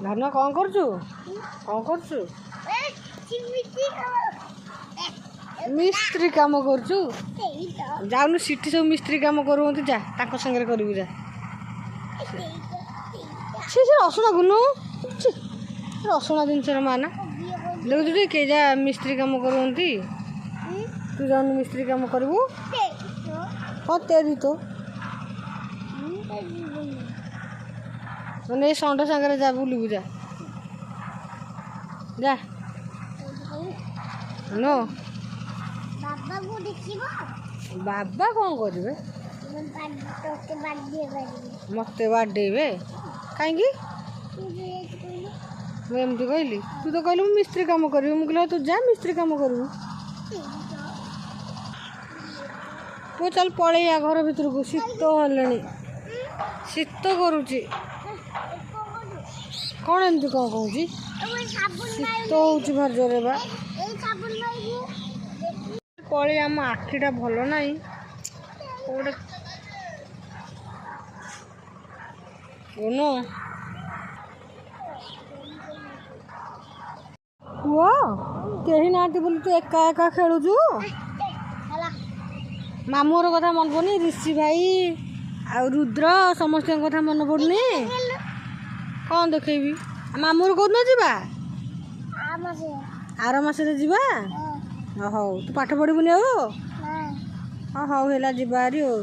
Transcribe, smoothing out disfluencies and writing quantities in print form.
ଧନ କ'ଣ କରୁଛୁ? କ'ଣ କରୁଛୁ? ମିସ୍ତ୍ରୀ କାମ କରୁଛୁ? ଯାଉନୁ ସିଠି ସବୁ ମିସ୍ତ୍ରୀ କାମ କରୁଛନ୍ତି, ଯା ତାଙ୍କ ସାଙ୍ଗରେ କରିବୁ ଯା। ସେ ରସୁଣ ଗୁନୁ ରସୁଣ ଜିନିଷର ମାନା ଦେଖୁଛୁ ଟିକେ କେ ଯା ମିସ୍ତ୍ରୀ କାମ କରୁଛନ୍ତି। ତୁ ଯାଉନୁ ମିସ୍ତ୍ରୀ କାମ କରିବୁ। ହଁ ତେରି ତ ମାନେ ଏ ଷଣ୍ଢ ସାଙ୍ଗରେ ଯା ବୁଲିବୁ ଯା ଯା नो बाबा कौन करेंगे मत बाडेबे कहीं मुझे कहली तू तो कहलु मिस्त्री काम करी मुझे तू जा मिस्त्री काम करू तू चल पलैया घर भीतर को शीत हेले शीत करुची कौन एमती कौन कहूँ शीत हो भार जोरे बा पलैया आम आखिटा भल ना गोटे पुआ कहीं ना बोली तू एका एका खेलुचु मामूर कथा मन पड़नी ऋषि भाई आ रुद्र समस्त कथा मन पड़नी कौन देखेबी मामूर कौन जा आर मसरे जा हौ तू पाठ पढ़बुनि हौ है जीवारी हो।